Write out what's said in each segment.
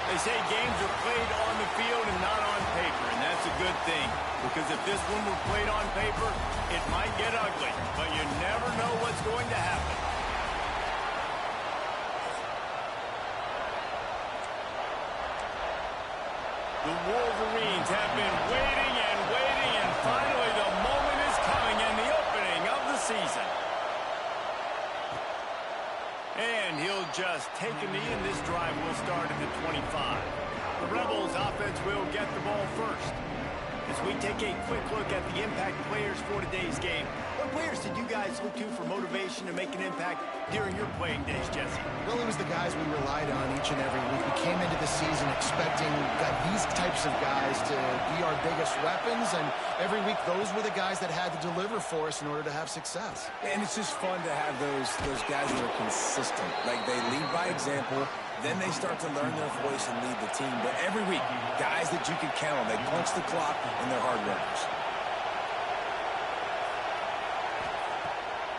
They say games are played on the field and not on paper, and that's a good thing. Because if this one were played on paper, it might get ugly. But you never know what's going to happen. The Wolverines have been waiting and waiting, and finally the moment is coming and the opening of the season. And he'll just take a knee, and this drive will start at the 25. The Rebels offense will get the ball first. As we take a quick look at the impact players for today's game, what players did you guys look to for motivation to make an impact during your playing days, Jesse? Well, it was the guys we relied on each and every week. We came into the season expecting these types of guys to be our biggest weapons, and every week those were the guys that had to deliver for us in order to have success. And it's just fun to have those guys that are consistent. Like, they lead by example, then they start to learn their voice and lead the team. But every week, guys that you can count on, they punch the clock, and they're hard workers.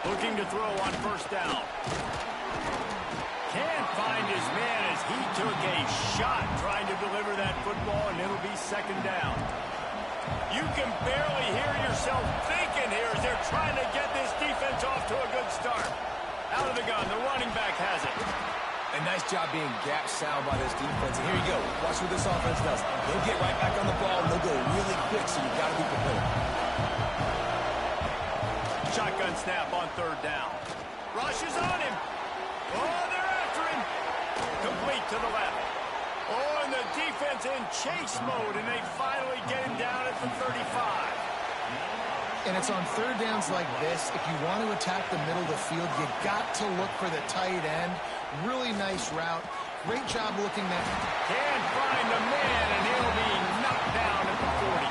Looking to throw on first down. Can't find his man as he took a shot trying to deliver that football, and it'll be second down. You can barely hear yourself thinking here as they're trying to get this defense off to a good start. Out of the gun, the running back has it. A nice job being gap sound by this defense. And here you go. Watch what this offense does. They'll get right back on the ball, and they'll go really quick, so you've got to be prepared. Shotgun snap on third down. Rush is on him. Oh, they're after him. Complete to the left. Oh, and the defense in chase mode, and they finally get him down at the 35. And it's on third downs like this, if you want to attack the middle of the field, you got to look for the tight end. Really nice route. Great job looking there. Can't find the man, and he'll be knocked down at the 40.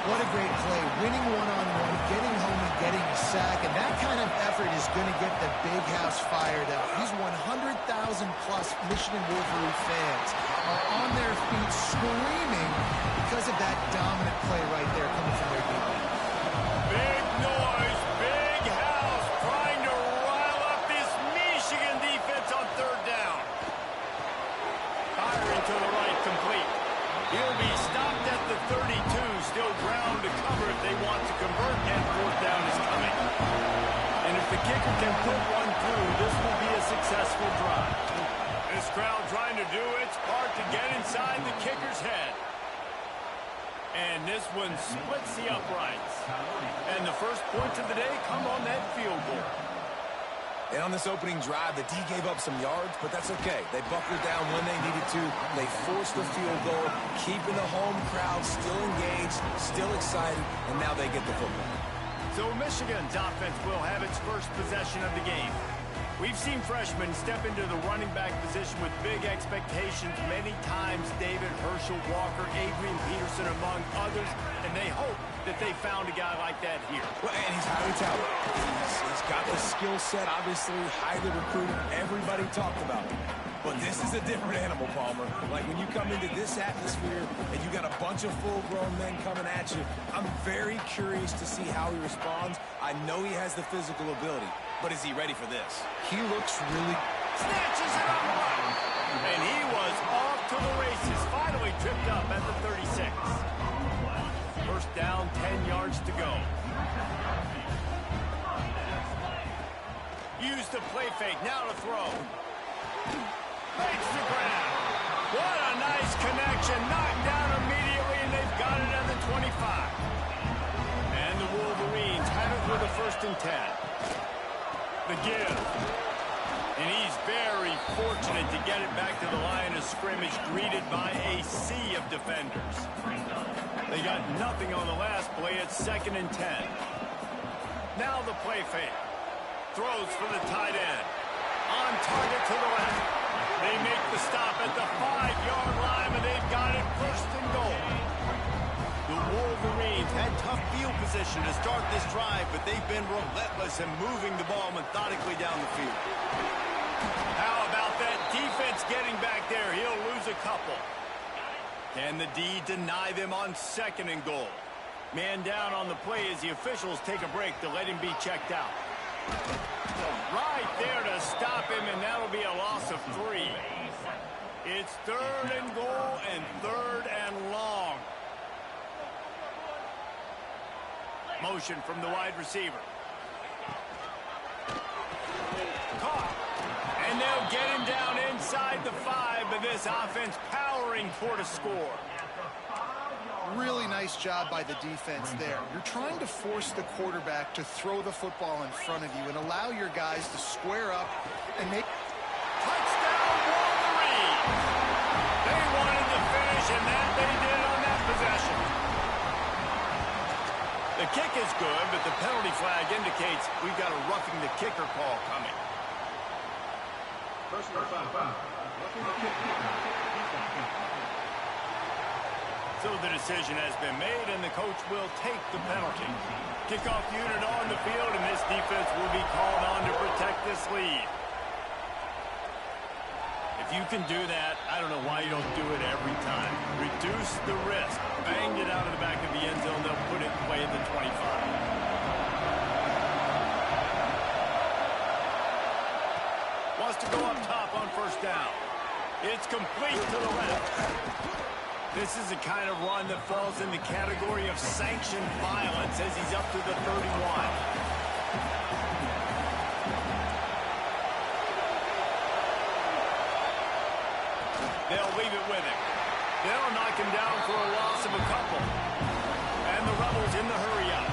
What a great play. Winning one-on-one, getting home and getting a sack, and that kind of effort is going to get the big house fired up. These 100,000-plus Michigan Wolverine fans are on their feet screaming because of that dominant play right there coming from their defense. Big noise, big house, trying to rile up this Michigan defense on third down. Firing to the right, complete. He'll be stopped at the 32, still ground to cover if they want to convert, and fourth down is coming. And if the kicker can put one through, this will be a successful drive. This crowd trying to do its part to get inside the kicker's head. And this one splits the uprights. And the first points of the day come on that field goal. And on this opening drive, the D gave up some yards, but that's okay. They buckled down when they needed to. They forced the field goal, keeping the home crowd still engaged, still excited, and now they get the football. So Michigan's offense will have its first possession of the game. We've seen freshmen step into the running back position with big expectations many times. David Herschel Walker, Adrian Peterson, among others, and they hope that they found a guy like that here. Well, and he's highly talented. He's got the skill set, obviously, highly recruited. Everybody talked about him. But this is a different animal, Palmer. Like, when you come into this atmosphere and you got a bunch of full-grown men coming at you, I'm very curious to see how he responds. I know he has the physical ability, but is he ready for this? He looks really... Snatches it up right. And he was off to the races, finally tripped up at the 36. First down, 10 yards to go. Use the play fake, now to throw. Makes the grab. What a nice connection. Knocked down immediately, and they've got it at the 25. And the Wolverines have it with a 1st and 10. The give. And he's very fortunate to get it back to the line of scrimmage, greeted by a sea of defenders. They got nothing on the last play. It's 2nd and 10. Now the play fake. Throws for the tight end. On target to the left. They make the stop at the 5-yard line, and they've got it 1st and goal. The Wolverines had tough field position to start this drive, but they've been relentless in moving the ball methodically down the field. How about that defense getting back there? He'll lose a couple. Can the D deny them on 2nd and goal? Man down on the play as the officials take a break to let him be checked out. Right there to stop him, and that'll be a loss of 3. It's 3rd and goal and 3rd and long. Motion from the wide receiver. Caught. And they'll get him down inside the 5, but this offense powering toward a score. Really nice job by the defense there. You're trying to force the quarterback to throw the football in front of you and allow your guys to square up and make... Touchdown, Wolverines! They wanted to finish, and that they did on that possession. The kick is good, but the penalty flag indicates we've got a roughing the kicker call coming. Personal foul. Roughing the kicker. So the decision has been made, and the coach will take the penalty. Kickoff unit on the field, and this defense will be called on to protect this lead. If you can do that, I don't know why you don't do it every time. Reduce the risk. Banged it out of the back of the end zone. They'll put it away at the 25. Wants to go up top on 1st down. It's complete to the left. This is the kind of run that falls in the category of sanctioned violence as he's up to the 31. They'll leave it with him. They'll knock him down for a loss of a couple. And the Rebels in the hurry up.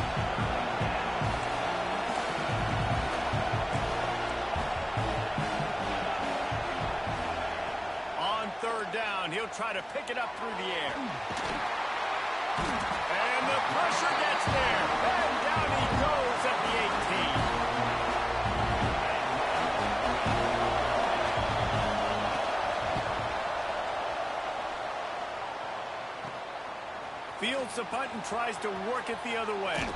On 3rd down, he'll try to pick it up through the air. And the pressure gets there. And down he goes at the 18. Fields the punt and tries to work it the other way.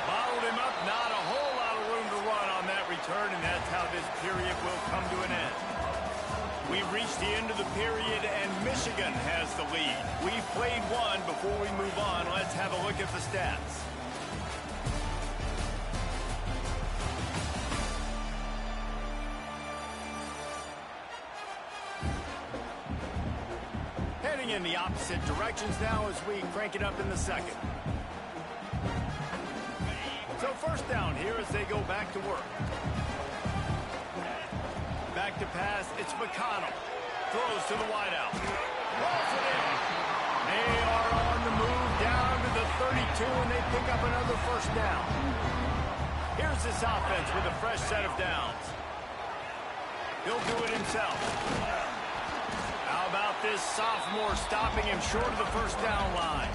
Bottled him up, not a whole lot of room to run on that return, and that's how this period will come to an end. We've reached the end of the period, and Michigan has the lead. We've played one. Before we move on, let's have a look at the stats. In the opposite directions now as we crank it up in the 2nd. So 1st down here as they go back to work. Back to pass, it's McConnell. Throws to the wideout. Rolls it in. They are on the move down to the 32, and they pick up another 1st down. Here's this offense with a fresh set of downs. He'll do it himself. How about this sophomore stopping him short of the 1st down line?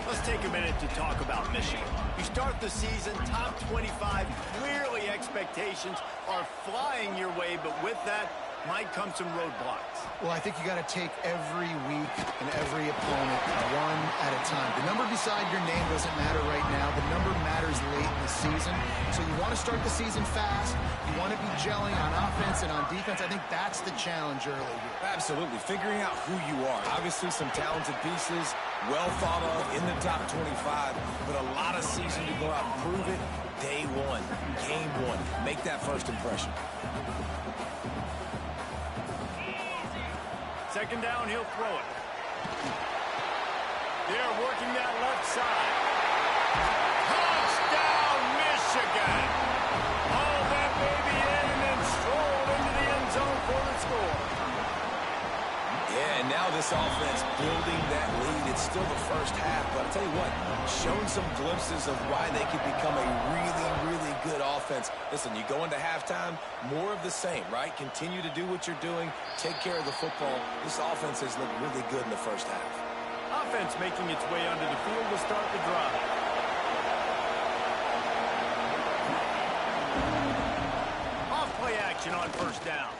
Let's take a minute to talk about Michigan. You start the season top 25. Clearly expectations are flying your way, but with that might come some roadblocks. Well, I think you got to take every week and every opponent one at a time. The number beside your name doesn't matter right now. The number matters late in the season. So you want to start the season fast. You want to be gelling on offense and on defense. I think that's the challenge early here. Absolutely. Figuring out who you are. Obviously some talented pieces, well thought of in the top 25, but a lot of season to go out and prove it. Day one, game one. Make that first impression. 2nd down, he'll throw it. They're working that left side. Touchdown, Michigan! Haul that baby in and then stroll into the end zone for the score. Yeah, and now this offense building that lead. It's still the 1st half, but I'll tell you what, showing some glimpses of why they could become a really, really good offense. Listen, you go into halftime, more of the same, right? Continue to do what you're doing, take care of the football. This offense has looked really good in the 1st half. Offense making its way onto the field to start the drive. Off play action on 1st down.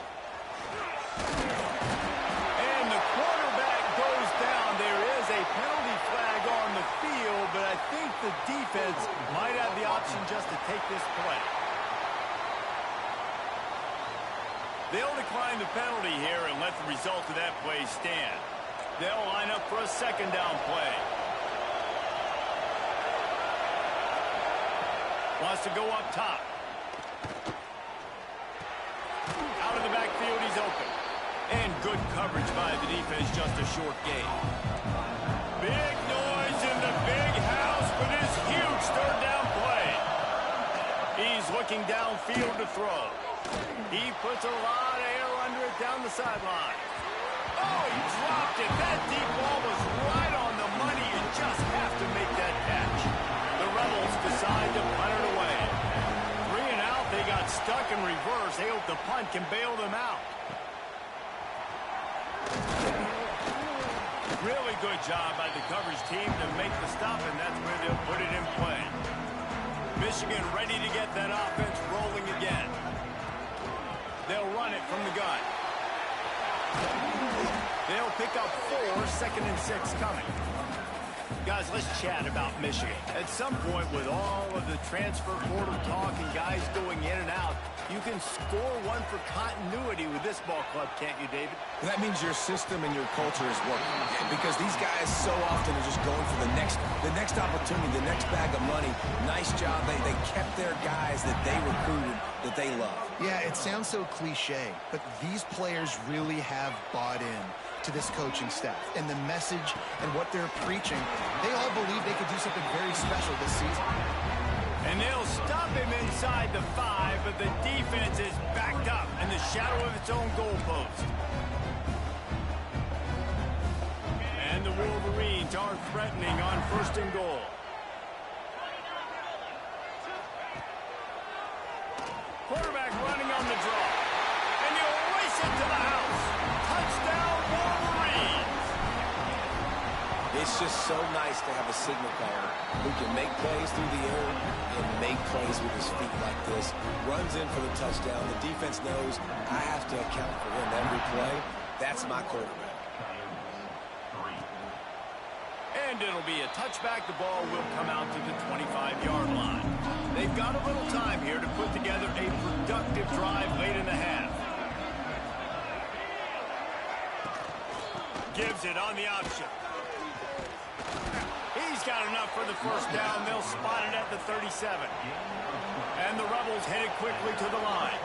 And the quarterback goes down. There is a penalty flag on the field, but I think the defense might have the option just to take this play. They'll decline the penalty here and let the result of that play stand. They'll line up for a 2nd down play. Wants to go up top. Out of the backfield, he's open. And good coverage by the defense, just a short gain. Big noise in the big house with his huge third down play. He's looking downfield to throw. He puts a lot of air under it down the sideline. Oh, he dropped it. That deep ball was right on the money. You just have to make that catch. The Rebels decide to punt it away. 3 and out. They got stuck in reverse. They hope the punt can bail them out. Really good job by the coverage team to make the stop, and that's where they'll put it in play. Michigan ready to get that offense rolling again. They'll run it from the gun. They'll pick up 4, 2nd and 6 coming. Guys, let's chat about Michigan. At some point, with all of the transfer portal talk and guys going in and out, you can score one for continuity with this ball club, can't you, David? That means your system and your culture is working. Because these guys so often are just going for the next opportunity, the next bag of money. Nice job. They kept their guys that they recruited, that they love. Yeah, it sounds so cliche, but these players really have bought in to this coaching staff and the message and what they're preaching. They all believe they could do something very special this season. And they'll stop him inside the 5, but the defense is backed up in the shadow of its own goalpost. And the Wolverines aren't threatening on 1st and goal. Quarterback running on the draw. And he'll race it to the house. Touchdown, Wolverines! It's just so nice to have a signal caller who can make plays through the air and make plays with his feet like this. Runs in for the touchdown. The defense knows I have to account for him every play. That's my quarterback. And it'll be a touchback. The ball will come out to the 25-yard line. They've got a little time here to put together a productive drive late in the half. Gives it on the option. He's got enough for the 1st down. They'll spot it at the 37. And the Rebels headed quickly to the line.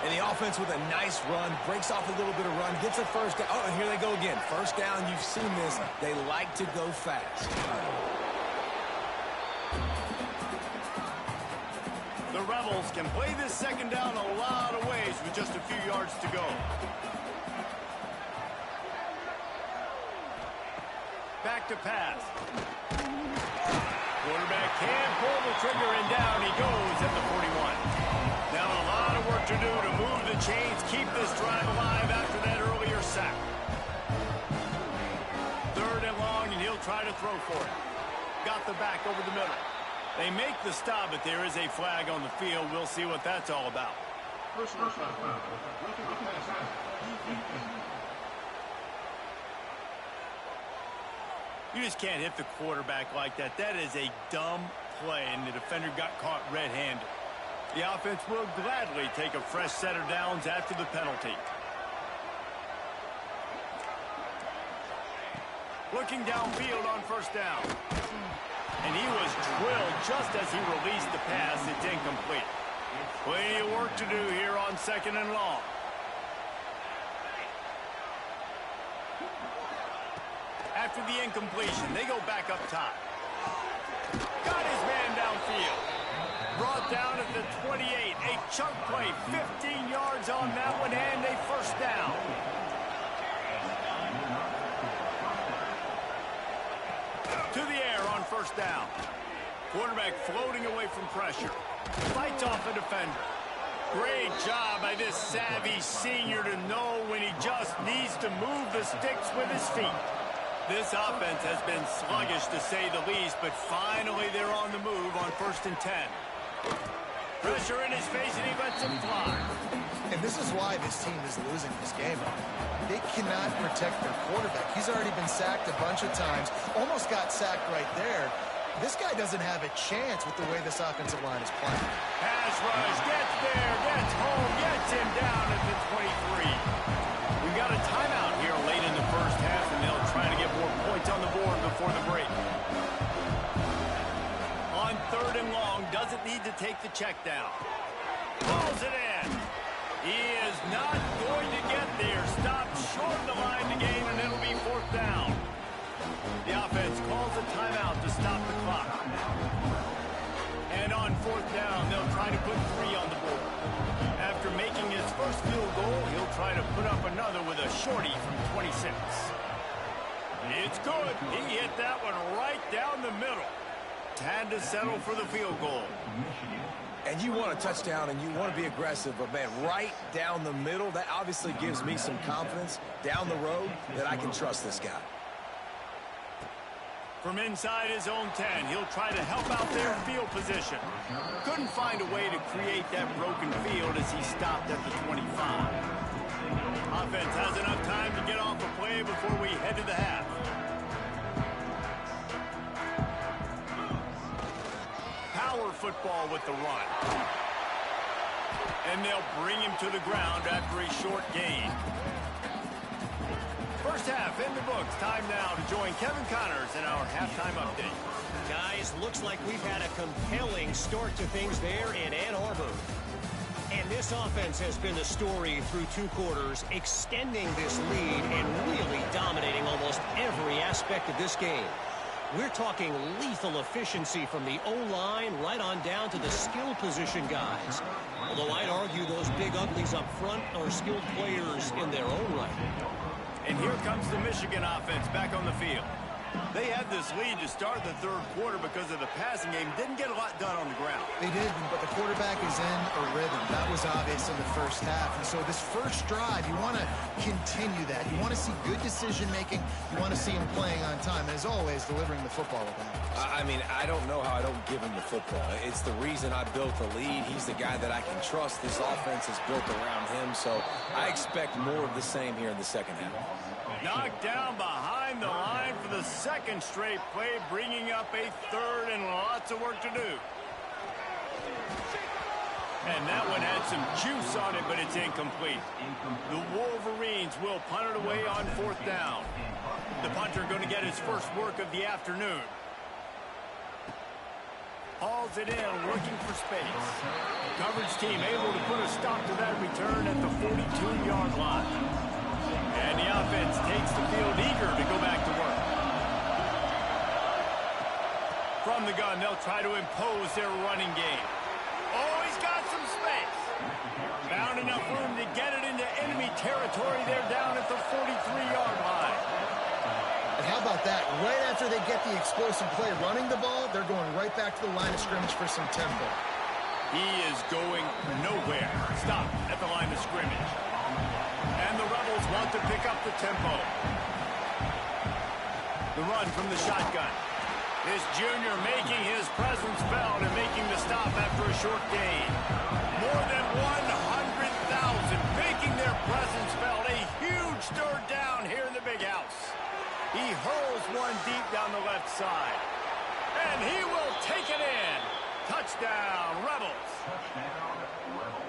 And the offense with a nice run, breaks off a little bit of run, gets a 1st down. Oh, and here they go again. 1st down, you've seen this. They like to go fast. The Rebels can play this 2nd down a lot of ways with just a few yards to go. Back to pass. Quarterback can't pull the trigger, and down he goes at the 41. Now a lot of work to do to move the chains, keep this drive alive after that earlier sack. 3rd and long, and he'll try to throw for it. Got the back over the middle. They make the stop, but there is a flag on the field. We'll see what that's all about. You just can't hit the quarterback like that. That is a dumb play, and the defender got caught red-handed. The offense will gladly take a fresh set of downs after the penalty. Looking downfield on 1st down. And he was drilled just as he released the pass. It's incomplete. Plenty of work to do here on 2nd and long. After the incompletion, they go back up top. Got his man downfield. Brought down at the 28. A chunk play, 15 yards on that one, and a 1st down. To the air on 1st down. Quarterback floating away from pressure. Fights off a defender. Great job by this savvy senior to know when he just needs to move the sticks with his feet. This offense has been sluggish, to say the least, but finally they're on the move on 1st and 10. Pressure in his face, and he lets him fly. And this is why this team is losing this game. They cannot protect their quarterback. He's already been sacked a bunch of times, almost got sacked right there. This guy doesn't have a chance with the way this offensive line is playing. Pass rush, gets there, gets home, gets him down at the 23. We've got a timeout here late in the 1st half, and they'll try to get more points on the board before the break. On 3rd and long, doesn't need to take the check down. Pulls it in. He is not going to get there. Stop. short the line to gain, and it'll be 4th down. The offense calls a timeout to stop the clock. And on 4th down, they'll try to put 3 on the board. After making his first field goal, he'll try to put up another with a shorty from 26. It's good. He hit that one right down the middle. Had to settle for the field goal. And you want a touchdown and you want to be aggressive, but man, right down the middle, that obviously gives me some confidence down the road that I can trust this guy. From inside his own 10, he'll try to help out their field position. Couldn't find a way to create that broken field as he stopped at the 25. Offense has enough time to get off a play before we head to the half. Power football with the run. And they'll bring him to the ground after a short gain. First half in the books. Time now to join Kevin Connors in our halftime update. Guys, looks like we've had a compelling start to things there in Ann Arbor. And this offense has been the story through 2 quarters, extending this lead and really dominating almost every aspect of this game. We're talking lethal efficiency from the O-line right on down to the skill position guys. Although I'd argue those big uglies up front are skilled players in their own right. And here comes the Michigan offense back on the field. They had this lead to start the 3rd quarter because of the passing game. Didn't get a lot done on the ground. They didn't, but the quarterback is in a rhythm. That was obvious in the first half. And so this first drive, you want to continue that. You want to see good decision-making. You want to see him playing on time. And as always, delivering the football with that. I mean, I don't know how I don't give him the football. It's the reason I built the lead. He's the guy that I can trust. This offense is built around him. So I expect more of the same here in the second half. Knocked down behind the line for the 2nd straight play, bringing up a 3rd and lots of work to do. And that one had some juice on it, but it's incomplete. The Wolverines will punt it away on 4th down. The punter going to get his first work of the afternoon. Hauls it in, looking for space. Coverage team able to put a stop to that return at the 42-yard line. And the offense takes the field eager to go back to work. From the gun, they'll try to impose their running game. Oh, he's got some space. Found enough room to get it into enemy territory. They're down at the 43-yard line. And how about that? Right after they get the explosive play running the ball, they're going right back to the line of scrimmage for some tempo. He is going nowhere. Stop at the line of scrimmage. And the Rebels want to pick up the tempo. The run from the shotgun. This junior making his presence felt and making the stop after a short gain. More than 100,000 making their presence felt. A huge 3rd down here in the big house. He hurls one deep down the left side. And he will take it in. Touchdown, Rebels.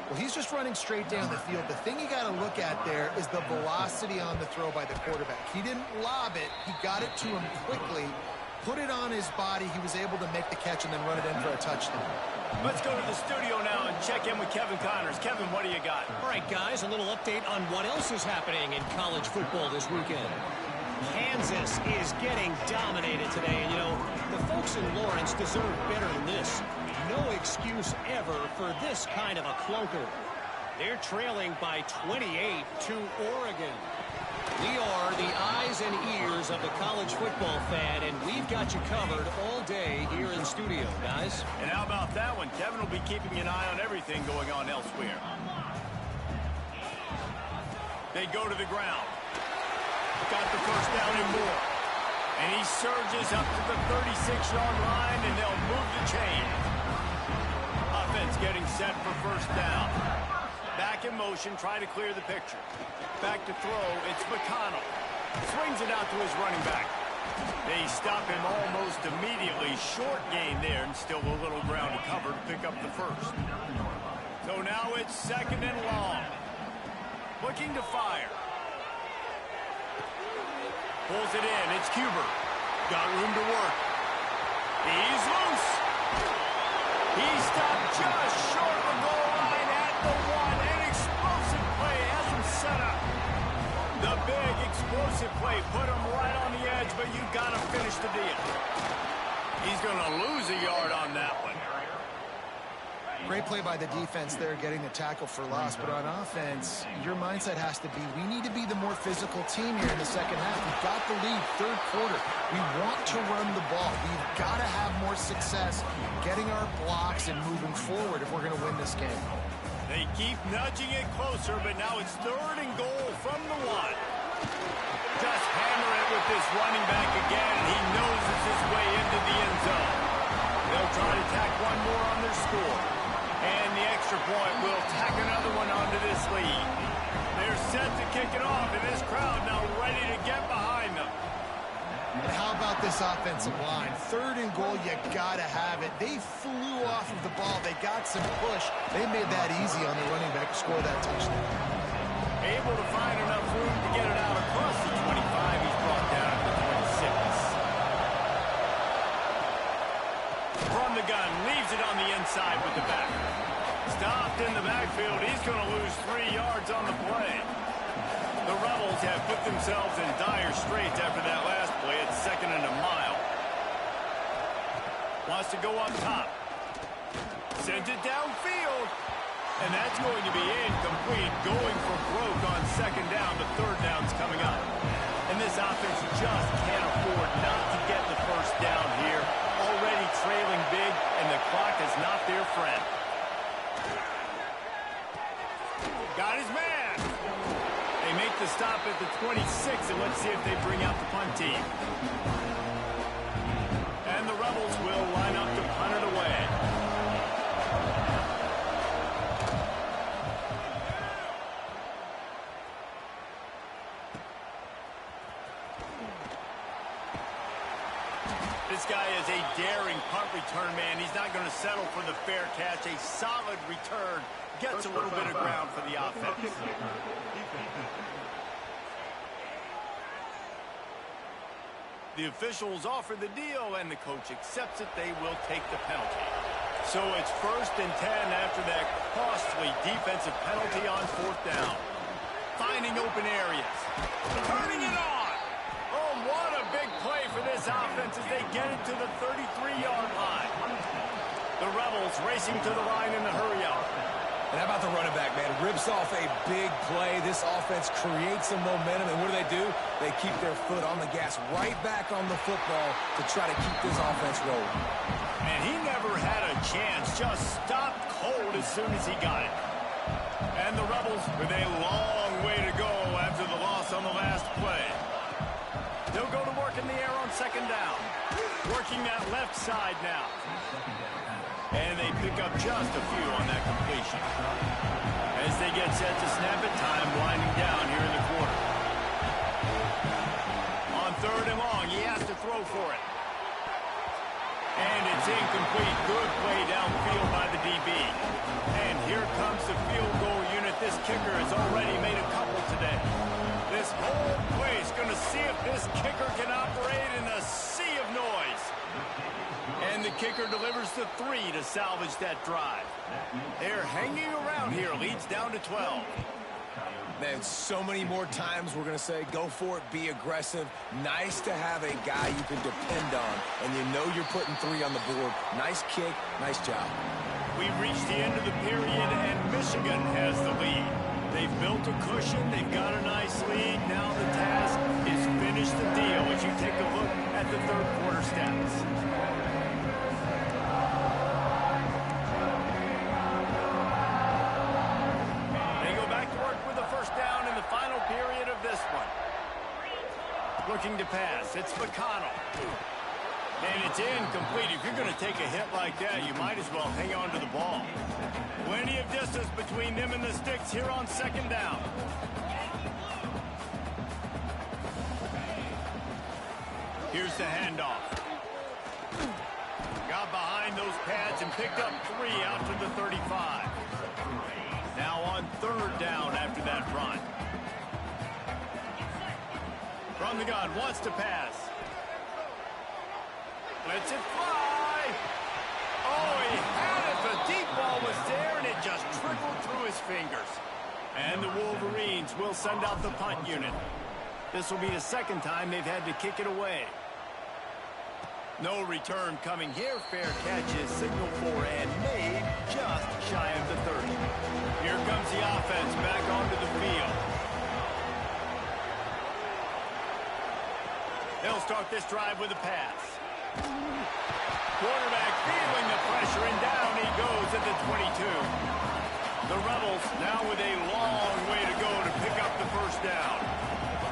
Well, he's just running straight down the field. The thing you got to look at there is the velocity on the throw by the quarterback. He didn't lob it. He got it to him quickly, put it on his body. He was able to make the catch and then run it in for a touchdown. Let's go to the studio now and check in with Kevin Connors. Kevin, what do you got? All right, guys, a little update on what else is happening in college football this weekend. Kansas is getting dominated today. And, you know, the folks in Lawrence deserve better than this. No excuse ever for this kind of a clunker. They're trailing by 28 to Oregon. We are the eyes and ears of the college football fan, and we've got you covered all day here in studio, guys. And how about that one? Kevin will be keeping an eye on everything going on elsewhere. They go to the ground. Got the first down and more. And he surges up to the 36-yard line, and they'll move the chain. Offense getting set for first down. Back in motion, try to clear the picture. Back to throw, it's McConnell. Swings it out to his running back. They stop him almost immediately. Short gain there, and still a little ground to cover to pick up the first. So now it's 2nd and long. Looking to fire. Pulls it in, it's Huber. Got room to work. He's loose. He stopped just short of the goal line at the 1. An explosive play has him set up. The big explosive play put him right on the edge, but you got to finish the deal. He's going to lose a yard on that one. Great play by the defense there, getting the tackle for loss. But on offense, your mindset has to be, we need to be the more physical team here in the second half. We've got the lead, third quarter. We want to run the ball. We've got to have more success getting our blocks and moving forward if we're going to win this game. They keep nudging it closer, but now it's 3rd and goal from the 1. Just hammer it with this running back again, and he noses his way into the end zone. They'll try to tack one more on their score. And the extra point will tack another one onto this lead. They're set to kick it off, and this crowd now ready to get behind them. And how about this offensive line? 3rd and goal, you got to have it. They flew off of the ball. They got some push. They made that easy on the running back to score that touchdown. Able to find enough room to get it out across the 25. He's brought down to the 26. From the gun, leaves it on the inside with the back. Stopped in the backfield. He's going to lose 3 yards on the play. The Rebels have put themselves in dire straits after that last play. It's 2nd and a mile. Wants to go up top. Sends it downfield. And that's going to be incomplete. Going for broke on 2nd down. The 3rd down's coming up. And this offense just can't afford not to get the first down here. Already trailing big, and the clock is not their friend. Got his man. They make the stop at the 26, and let's see if they bring out the punt team. And the Rebels will line up to punt it away. This guy is a daring punt return man. He's not going to settle for the fair catch. A solid return. Gets a little bit of ground for the offense. The officials offer the deal, and the coach accepts it. They will take the penalty. So it's 1st and 10 after that costly defensive penalty on 4th down. Finding open areas. Turning it on. Oh, what a big play for this offense as they get it to the 33-yard line. The Rebels racing to the line in the hurry-up. And how about the running back, man? Rips off a big play. This offense creates some momentum, and what do? They keep their foot on the gas right back on the football to try to keep this offense rolling. And he never had a chance. Just stopped cold as soon as he got it. And the Rebels with a long way to go after the loss on the last play. They'll go to work in the air on 2nd down. Working that left side now. And they pick up just a few on that completion. As they get set to snap it, time winding down here in the quarter. On 3rd and long, he has to throw for it. And it's incomplete. Good play downfield by the DB. And here comes the field goal unit. This kicker has already made a couple today. This whole place going to see if this kicker can operate in a sea of noise. And the kicker delivers the 3 to salvage that drive. They're hanging around here. Leads down to 12. Man, so many more times we're going to say, go for it, be aggressive. Nice to have a guy you can depend on, and you know you're putting 3 on the board. Nice kick, nice job. We've reached the end of the period, and Michigan has the lead. They've built a cushion. They've got a nice lead. Now the task is finish the deal as you take a look at the 3rd quarter stats. Down in the final period of this one. Looking to pass. It's McConnell. And it's incomplete. If you're going to take a hit like that, you might as well hang on to the ball. Plenty of distance between them and the sticks here on 2nd down. Here's the handoff. Got behind those pads and picked up 3 out to the 35. Now on 3rd down after that run. From the gun, wants to pass. Lets it fly. Oh, he had it. The deep ball was there, and it just trickled through his fingers. And the Wolverines will send out the punt unit. This will be the second time they've had to kick it away. No return coming here. Fair catch is signaled for and made just shy of the 30. Here comes the offense back onto the field. They'll start this drive with a pass. Quarterback feeling the pressure, and down he goes at the 22. The Rebels now with a long way to go to pick up the first down.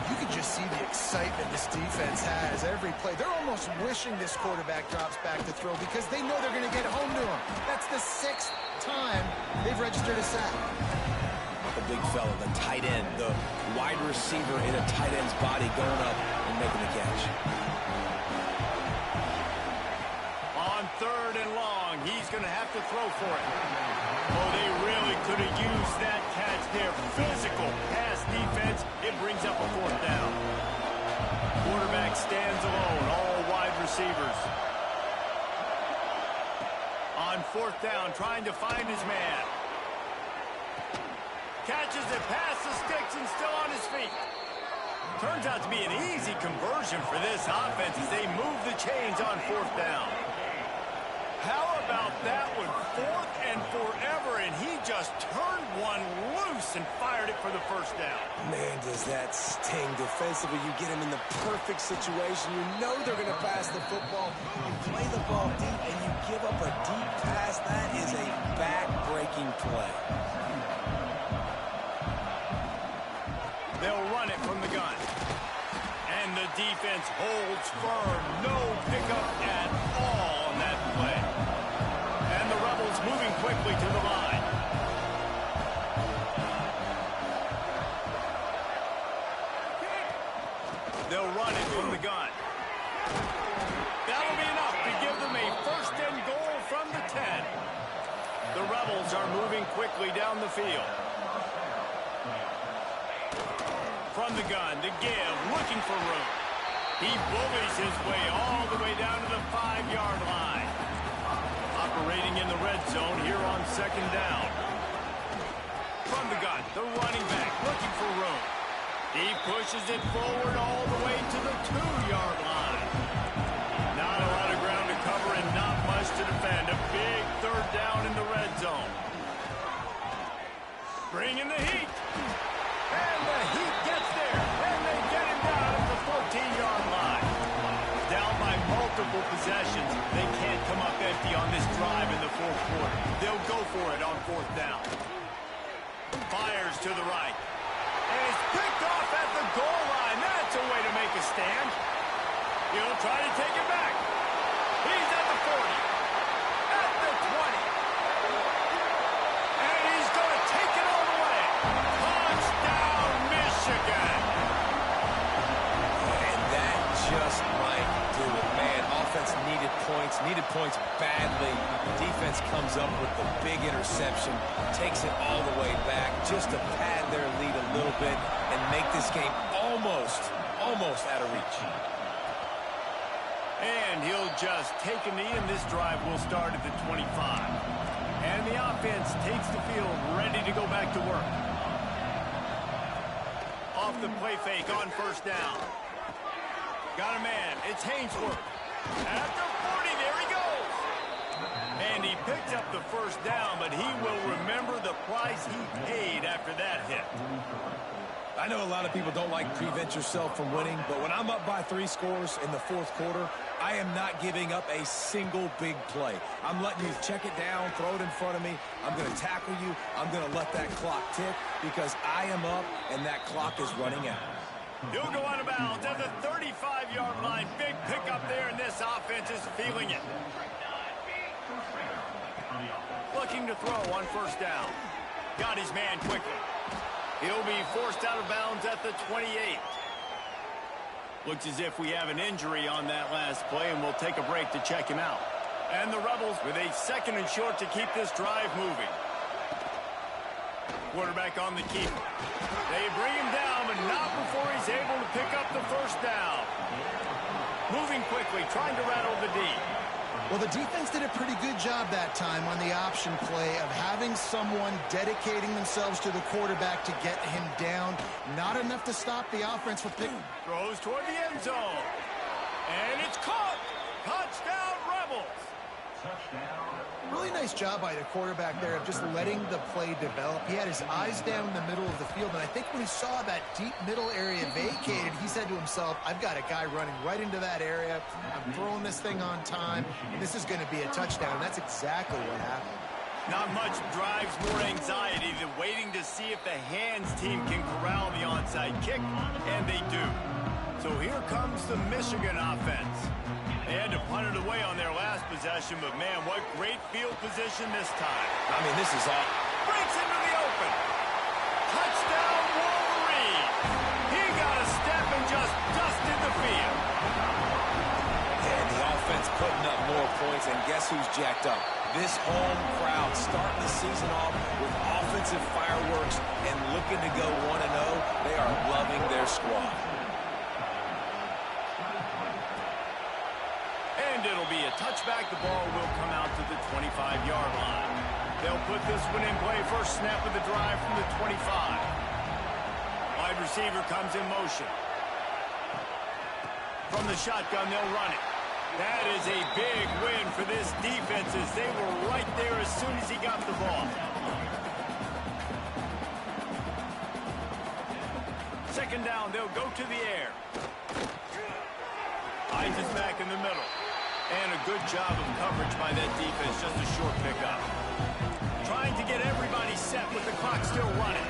You can just see the excitement this defense has every play. They're almost wishing this quarterback drops back to throw because they know they're going to get home to him. That's the 6th time they've registered a sack. The big fella, the tight end, the wide receiver in a tight end's body going up and making the catch. On 3rd and long, he's going to have to throw for it. Oh, they really could have used that catch there. Physical pass defense. It brings up a 4th down. Quarterback stands alone, all wide receivers. On 4th down, trying to find his man. Catches it past the sticks and still on his feet. Turns out to be an easy conversion for this offense as they move the chains on 4th down. How about that one? 4th and forever, and he just turned one loose and fired it for the first down. Man, does that sting defensively. You get him in the perfect situation. You know they're going to pass the football. You play the ball deep, and you give up a deep pass. That is a back-breaking play. They'll run it from the gun. And the defense holds firm. No pickup at all on that play. And the Rebels moving quickly to the line. They'll run it from the gun. That'll be enough to give them a 1st and goal from the 10. The Rebels are moving quickly down the field. From the gun, to give, looking for room. He bullies his way all the way down to the 5-yard line. Operating in the red zone here on 2nd down. From the gun, the running back looking for room. He pushes it forward all the way to the 2-yard line. Not a lot of ground to cover and not much to defend. A big 3rd down in the red zone. Bringing the heat. And the heat gets there, and they get him down at the 14-yard line. Down by multiple possessions, they can't come up empty on this drive in the 4th quarter. They'll go for it on 4th down. Fires to the right. And it's picked off at the goal line. That's a way to make a stand. He'll try to take it back. He's at the 40. At the 20. And he's going to take it all the way. Touchdown, Michigan. And that just might do it. Man, offense needed points badly. Defense comes up with the big interception, takes it all the way back just to pad their lead a little bit and make this game almost out of reach. And he'll just take a knee, and this drive will start at the 25. And the offense takes the field, ready to go back to work. Off the play fake on 1st down. Got a man. It's Hainsworth. At the 40, there he goes. And he picked up the 1st down, but he will remember the price he paid after that hit. I know a lot of people don't like prevent yourself from winning, but when I'm up by 3 scores in the 4th quarter, I am not giving up a single big play. I'm letting you check it down, throw it in front of me. I'm going to tackle you. I'm going to let that clock tick because I am up and that clock is running out. He'll go out of bounds at the 35-yard line. Big pickup there, and this offense is feeling it. Looking to throw on 1st down. Got his man quickly. He'll be forced out of bounds at the 28. Looks as if we have an injury on that last play, and we'll take a break to check him out. And the Rebels with a 2nd and short to keep this drive moving. Quarterback on the keeper. They bring him down, but not before he's able to pick up the 1st down. Moving quickly, trying to rattle the D. Well, the defense did a pretty good job that time on the option play of having someone dedicating themselves to the quarterback to get him down. Not enough to stop the offense from picking. Throws toward the end zone. And it's caught. Touchdown, Rebels. Really nice job by the quarterback there of just letting the play develop. He had his eyes down in the middle of the field, and I think when he saw that deep middle area vacated, he said to himself, I've got a guy running right into that area. I'm throwing this thing on time, and this is going to be a touchdown. And that's exactly what happened. Not much drives more anxiety than waiting to see if the hands team can corral the onside kick, and they do. So here comes the Michigan offense. They had to punt it away on their last possession, but man, what great field position this time. I mean, this is all. Breaks into the open. Touchdown, Wolverine. He got a step and just dusted the field. And the offense putting up more points, and guess who's jacked up? This home crowd starting the season off with offensive fireworks and looking to go 1-0. They are loving their squad. And it'll be a touchback. The ball will come out to the 25-yard line. They'll put this one in play. First snap of the drive from the 25. Wide receiver comes in motion. From the shotgun, they'll run it. That is a big win for this defense as they were right there as soon as he got the ball. Second down, they'll go to the air. Hines is back in the middle. And a good job of coverage by that defense, just a short pickup. Trying to get everybody set with the clock still running.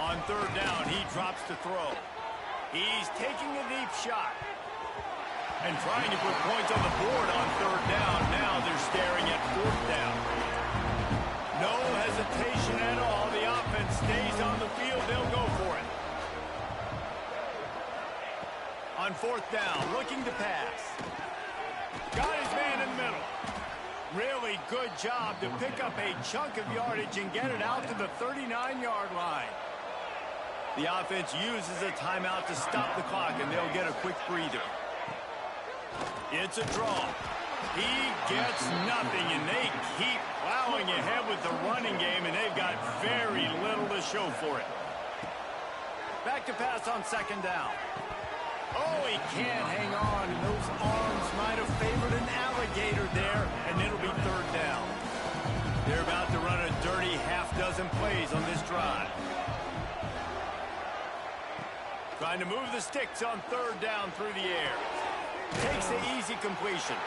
On third down, he drops to throw. He's taking a deep shot. And trying to put points on the board on third down. Now they're staring at fourth down. No hesitation at all. The offense stays on the field. They'll go for it. On fourth down, looking to pass. Got his man in the middle. Really good job to pick up a chunk of yardage and get it out to the 39-yard line. The offense uses a timeout to stop the clock, and they'll get a quick breather. It's a draw. He gets nothing, and they keep plowing ahead with the running game, and they've got very little to show for it. Back to pass on second down. Oh, he can't hang on. Those arms might have favored an alligator there, and it'll be third down. They're about to run a dirty half-dozen plays on this drive. Trying to move the sticks on third down through the air. Takes the easy completion.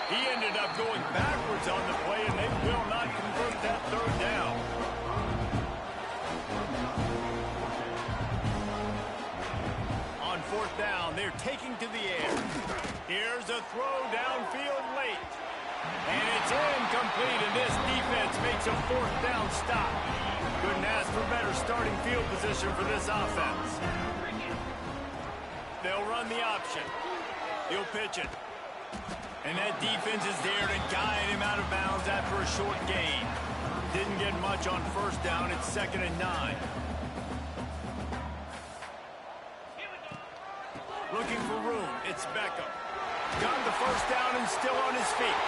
He ended up going backwards on the play, and they will not convert that third down. On fourth down, they're taking to the air. Here's a throw downfield late. And it's incomplete, and this defense makes a fourth down stop. Couldn't ask for better starting field position for this offense. They'll run the option. He'll pitch it. And that defense is there to guide him out of bounds after a short gain. Didn't get much on first down. It's 2nd and 9. Looking for room. It's Beckham. Got the first down and still on his feet.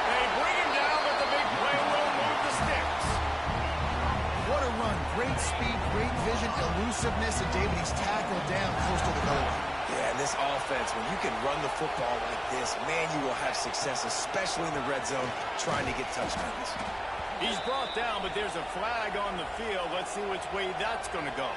They bring him down, but the big play will move the sticks. What a run. Great speed, great vision, elusiveness, and David, he's tackled down close to the goal line. Yeah, this offense, when you can run the football like this, man, you will have success, especially in the red zone, trying to get touchdowns. He's brought down, but there's a flag on the field. Let's see which way that's going to go.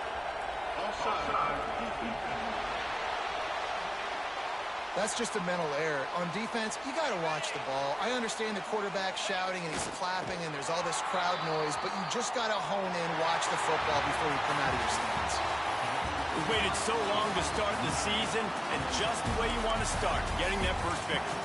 That's just a mental error. On defense, you got to watch the ball. I understand the quarterback shouting and he's clapping and there's all this crowd noise, but you just got to hone in, watch the football before you come out of your stance. We waited so long to start the season, and just the way you want to start, getting that first victory.